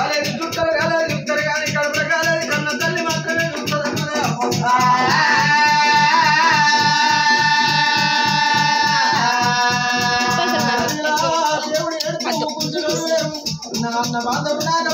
కాలేదు చుక్కలు కాలేదు చుక్కలు కానీ కడుపులు కాలేదు కన్న తల్లి మాత్రమే నాన్న బాధలు నాకు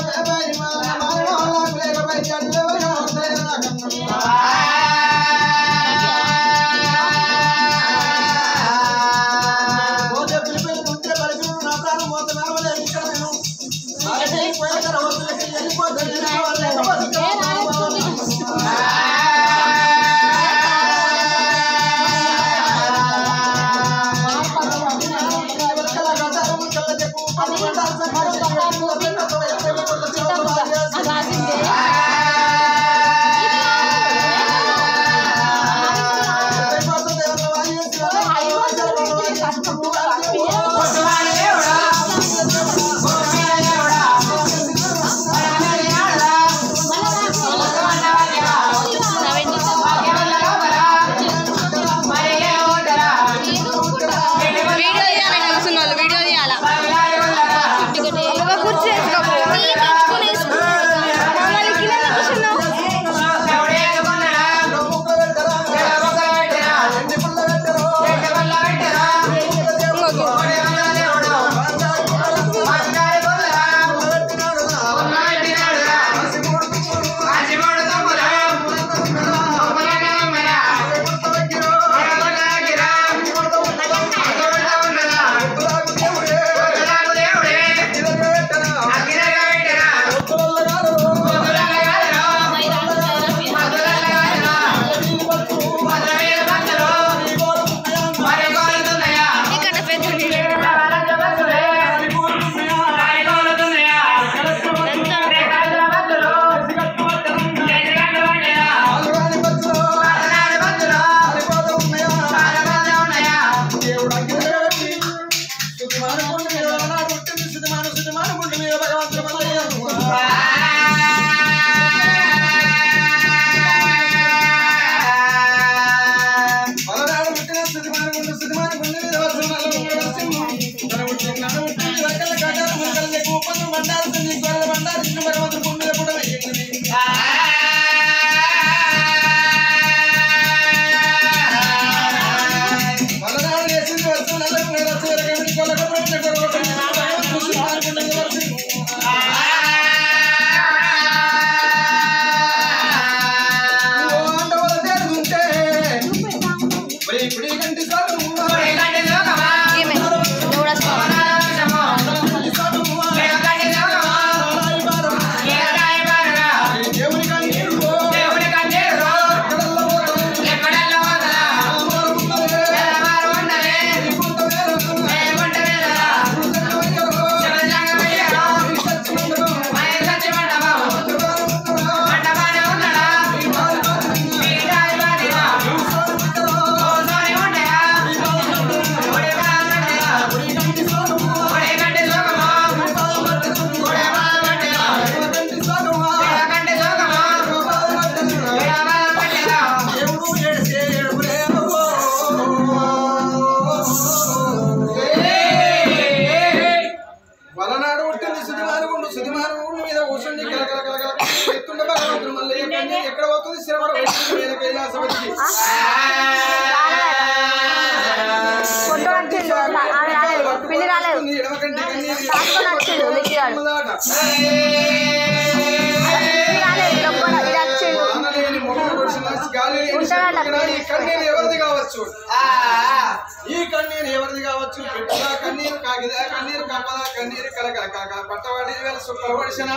ఈ కన్నీరు ఎవరిది కావచ్చు పెట్టిన కన్నీరు కాగిదా కన్నీరు కప్పదా కన్నీరు కలకల కాక పట్టవాడి వేల సుక్కలు పడిసిన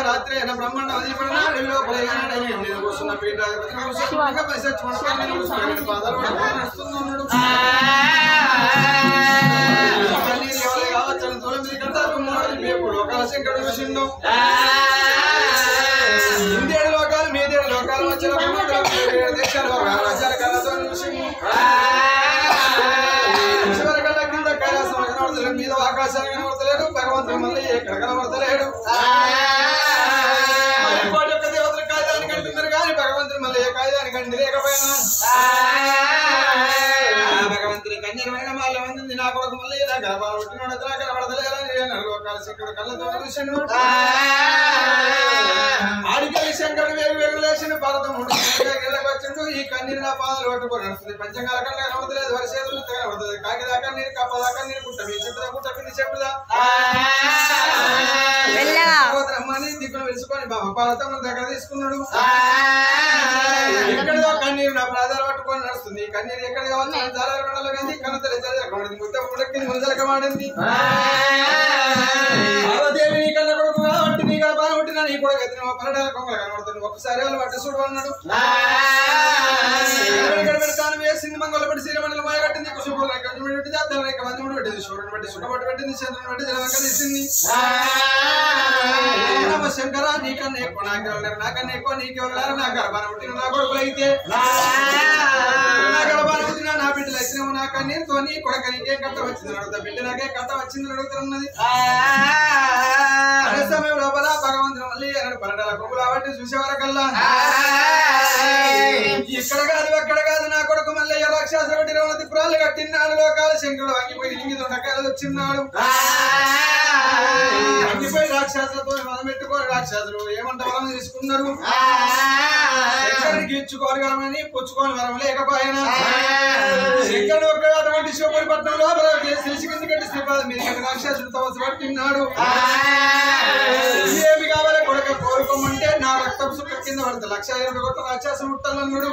రాత్రి బ్రహ్మాండ వదిలిపడిన కూర్చున్న పీఠాధిపతి కన్నీరు ఎవరిది కావచ్చు అని దూరం మీద కడతారు లోకాల శంకరుడు చూసిండు ఇందేడు లోకాలు మీదేడు లోకాలు వచ్చిన దేశాలు రాజ్యాల కళాశాల చివరి కళ్ళ కింద కైలాసం కనబడతలేడు మీద ఆకాశాలు కనబడతలేడు భగవంతుడు మళ్ళీ ఎక్కడ కనబడతలేడు యొక్క దేవతలు కాయదానికి అంటున్నారు కానీ భగవంతుడు మళ్ళీ ఏ కాయదానికి అండి లేకపోయినా భగవంతుడి కన్యమైన మళ్ళీ మంది నా కొరకు మళ్ళీ గర్భాలు పుట్టినోడు కనబడతలేదని లోకాల శంకరుడు కళ్ళతో చూసిండు ఆడికెళ్ళి శంకరుడు వేగు వేగు లేచిన పర్వతముడు వచ్చిండు ఈ కన్నీరు నా పాదాలు పట్టుకొని నడుస్తుంది పంచంగాల కళ్ళ కనబడతలేదు వరి చేతులు కనబడుతుంది కాకిదా కన్నీరు కప్పదా కన్నీరు గుట్ట మీ చెప్పుదా గుట్ట కింది చెప్పుదా అమ్మని దిక్కును వెలుసుకొని బాబా పర్వతం దగ్గర తీసుకున్నాడు ఎక్కడిదో కన్నీరు నా ప్రాధాలు పట్టుకొని నడుస్తుంది కన్నీరు ఎక్కడ కావచ్చు జాలగొండలో కానీ కన్నతల్లి జలగొండది ముద్ద ముడక్కింది మునజలకమాడింది పార్వదేవి నీ కన్న కొడుకు కాబట్టి నీ కడ బాగా పుట్టినా నీ కూడా గతిన పరడాల కొంగలు కనబడుతుంది ఒక్కసారి వాళ్ళు పట్టి చూడు అన్నాడు ఇక్కడ పెడతాను వేసింది మంగళ పట్టి శ్రీమండలి మాయ కట్టింది కుసుపులు పెట్టి అద్దం రేఖ మంది పెట్టింది సూర్యుని బట్టి సుఖపట్టి పెట్టింది చంద్రుని బట్టి జలవంక తీసింది శంకర నీకన్నా ఎక్కువ నాకన్నా ఎక్కువ నీకెవరు నా గర్భాన్ని పుట్టిన నా కొడుకులు అయితే నా గర్భాన్ని పుట్టిన నా బిడ్డలు వచ్చినావు నా కన్నీరుతో నీ కొడుకు నీకేం కట్ట వచ్చింది అడుగుతా బిడ్డ నాకే కట్ట వచ్చింది అడుగుతున్నది అదే సమయం లోపల భగవంతుడు మళ్ళీ పన్నెండు కొడుకులు కాబట్టి చూసేవారకల్లా ఇక్కడ కాదు అక్కడ కాదు నా కొడుకు మళ్ళీ రాక్షస పురాలు కట్టినాడు లోకాలు శంకరుడు వంగిపోయి ఇంగి దొండకాయలు వచ్చిన్నాడు వంగిపోయి రాక్షసులతో మనం పెట్టుకోరు రాక్షసులు ఏమంట వరం తీసుకున్నారు శంకరుడికి ఇచ్చుకోరు వరమని పుచ్చుకోని వరం లేకపోయినా శంకరుడు ఒక్క అటువంటి శివపురి పట్టణంలో తెలిసి కింది కట్టి శ్రీపాద మీద రాక్షసుడు తపస్సు పట్టినాడు ఏమి కావాలి కొడుక కోరుకోమంటే నా రక్తం సుఖ కింద పడుతుంది 1,20,000 కోట్ల రాక్షసం ముట్టాలన్నాడు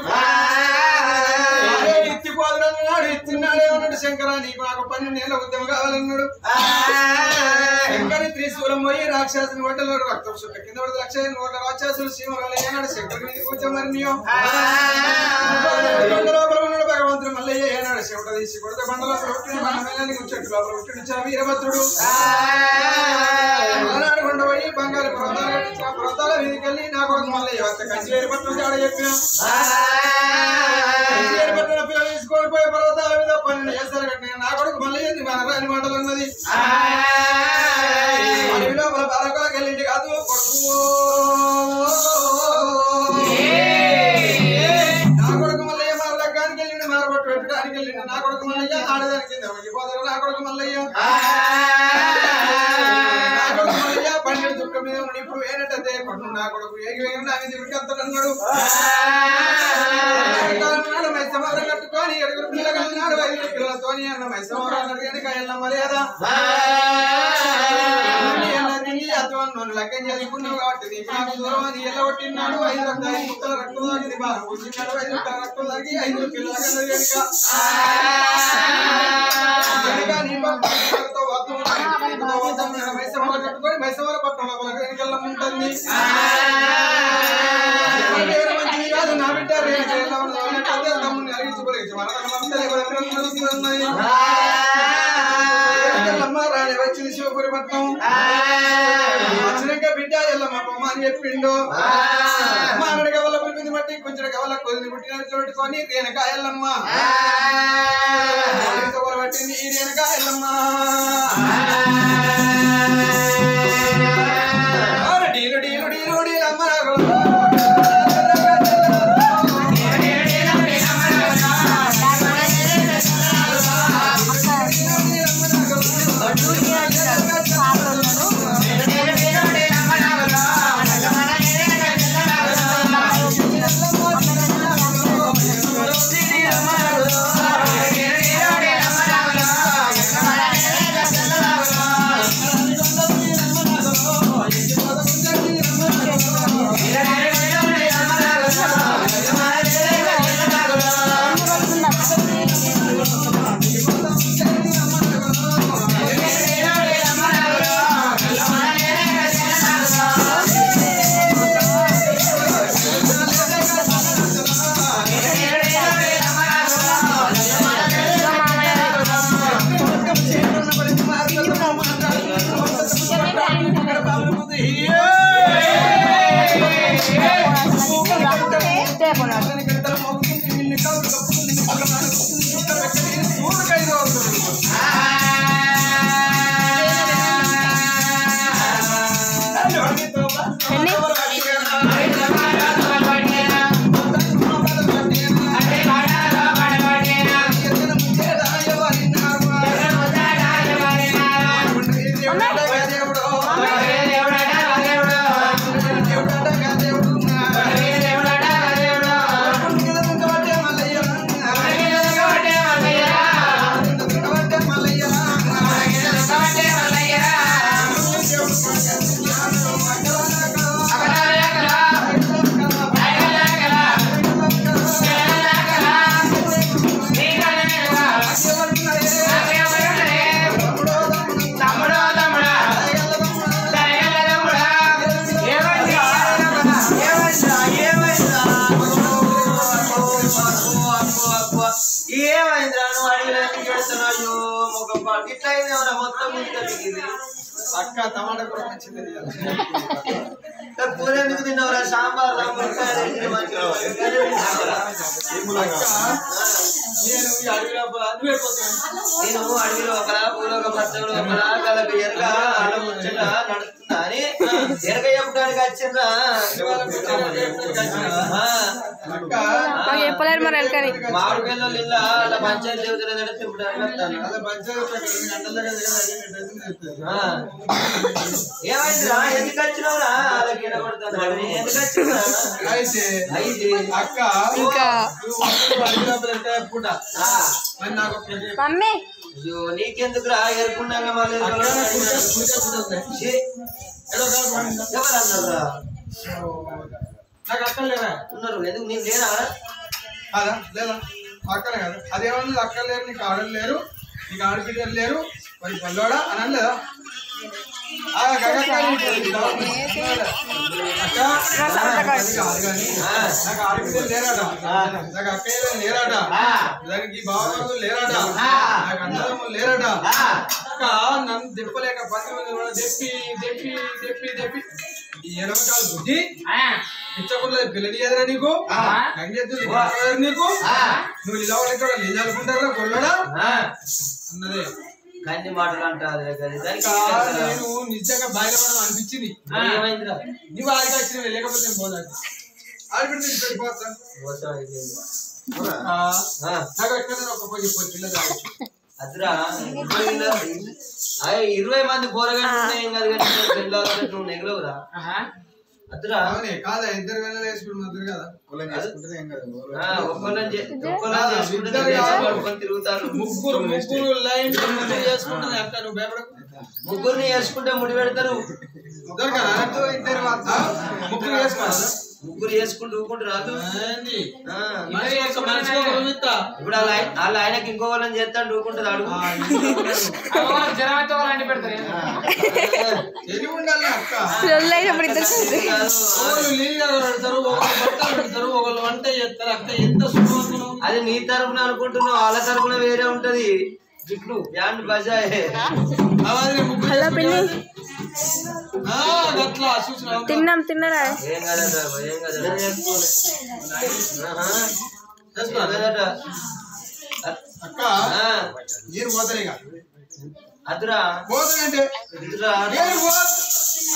ఎత్తిపోదులన్నాడు ఎత్తున్నాడే అన్నాడు శంకర నీకు నాకు 12 ఏళ్ళ ఉద్యమం కావాలన్నాడు శంకరి త్రిశూలం పోయి రాక్షసుని వడ్డలో రక్తం సుఖ కింద పడుతుంది 1,20,000 కోట్ల రాక్షసులు సీమలు ఏనాడు శంకరుడి మీద కూర్చోమరినియో లోపల ఉన్నాడు భగవంతుడు మళ్ళీ ఏనాడు శివట తీసి కొడితే బండలో పుట్టిన చెట్టు లోపల పుట్టిన వీరభద్రుడు మలనాడు కొండ పోయి బంగారు పర్వతాల మీదకెళ్ళి నా కొడుకు మళ్ళీ కంచివేరు పట్టణం ఆడ చెప్పిన కంచివేరు పట్టణ పిల్లలు తీసుకొని పోయి పర్వతాల మీద 12 చేస్తారు కట్టిన నా కొడుకు మళ్ళీ రాని మాటలు ఉన్నది అడవి లోపల బాలకులకు వెళ్ళింది కాదు కొడుకు నా కొడుకు మల్లయ్య మారడానికి వెళ్ళిండు మారబట్టు పెట్టడానికి వెళ్ళిండు నా కొడుకు మల్లయ్య ఆడదానికి పోతారు నా కొడుకు మల్లయ్య నా కొడుకు మల్లయ్య 12 దుఃఖ మీద ఉన్నాడు ఇప్పుడు ఏనంటే కొడుకు నా కొడుకు ఏగి నా మీద ఉరికెత్తాడన్నాడు మైసమారం కట్టుకొని 7 పిల్లగన్నాడు 5 పిల్లలతోని అన్న మైసమారం అడిగాను కాయలమ్మ లేదా లగ్గం చేసుకున్నావు కాబట్టి నీకు నాకు దూరం అని ఎల్ల కొట్టినాడు 5 ముక్కల రక్తం తాగింది బాగా కూర్చున్నాడు 5 ముక్కల రక్తం తాగి 5 పిల్లలు మైసమాల కట్టుకొని మైసమాల పట్టణం వెనకల్లా ఉంటుంది కాదు నా బిడ్డ తమ్ముడిని అరిగించుకోలేదు రాణి వచ్చింది శివపురి పట్నం వచ్చినాక బిడ్డ ఎల్లమ్మ బొమ్మ అని చెప్పిండు మానడి గవల పులిపింది బట్టి కొంచెం గవల కొద్ది పుట్టినట్లు పెట్టుకొని రేణుక ఎల్లమ్మ పట్టింది ఈ రేణుక ఎల్లమ్మ డీలు డీలు డీలు డీలమ్మ పెడతాను అయ్యో ఒక ఇట్లా అయింది ఎవరా మొత్తం ముందుకెళ్ళింది అక్క టమాటా కూడా మంచిది కూర ఎందుకు తిన్నవరా సాంబార్ నేను అడవిలో ఒకలా పూలోక పచ్చలో ఒకలా గలకి ఎరగ అలా ముచ్చట నడుస్తున్నా అని ఎరగ చెప్పడానికి వచ్చిందా చెప్పలేరు మరి మామిడి పిల్లలు ఇలా అలా పంచాయతీ దేవతల తిప్పడానికి ఏమైందిరా ఎందుకు వచ్చినావురా అలా గిడబడతాను ఎందుకు వచ్చినా అక్క మమ్మీ అయ్యో నీకెందుకురా ఎరుకున్నాగా మళ్ళీ ఎవరన్నారా నాకు అక్కలు లేరా ఉన్నారు ఎందుకు నీకు లేరా అదా లేదా అక్కలే కదా అదేమన్నా అక్కలు లేరు నీకు ఆడలు లేరు నీకు ఆడపిల్లలు లేరు మరి పల్లోడా అని అనలేదా నాకు ఆడపిల్లలు లేరాట నాకు అక్కయ్యలు లేరాట దానికి బావలు లేరాట నాకు అన్నదమ్ములు లేరాట అక్క నన్ను తిప్పలేక 10 మంది కూడా తెప్పి తెప్పి తెప్పి తెప్పి ఈ ఎడమకాలు బుద్ధి పిచ్చకుండా పిల్లలు ఎదురా నీకు నీకు నువ్వు ఇలా వాళ్ళకి నేను అనుకుంటారా కొల్లడా అన్నదే కన్ని మాటలు అంటారు నేను నిజంగా బయలుపడడం అనిపించింది నువ్వు ఆడికి వచ్చిన లేకపోతే పోదా ఆడిపెడితే నాకు ఎక్కడ ఒక పిల్లలు అదిరా 20 మంది పోరగాళ్ళు ఏం కాదు కానీ నువ్వు నెగలవురా అదిరా కాదా ఇద్దరు వెళ్ళలు వేసుకుంటున్నారు కదా తిరుగుతారు ముగ్గురు లైన్ చేసుకుంటున్నారు అక్క నువ్వు భయపడకు ముగ్గురిని వేసుకుంటే ముడి పెడతారు ముగ్గురు వేసుకోవాలి ముగ్గురు వేసుకుంటూ ఊకుంటూ రాదు ఇప్పుడు వాళ్ళ ఆయనకి ఇంకో వాళ్ళని చేస్తాడు ఊకుంటుంది అడుగు అది నీ తరపున అనుకుంటున్నావు వాళ్ళ తరపున వేరే ఉంటది జుట్లు బ్యాండ్ బజాయే తిన్నాం తిన్నారా ఏం కదట అక్క నీరు పోతాయి అదురా పోతుందంటే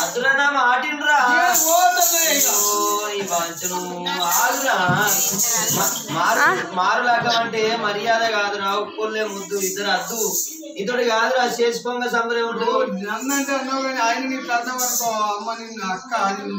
అదురా నా మాటిండ్రా ఈ వాంచను ఆగురా మారులాగా అంటే మర్యాద కాదురా ఒక్కోళ్ళే ముద్దు ఇద్దరు అద్దు ఇతడు కాదురా చేసుకోంగా సంబరం ఉంటుంది నన్నంటే అన్నావు కానీ ఆయన నీకు అన్నావు అనుకో అమ్మ నిన్ను అక్క నిన్ను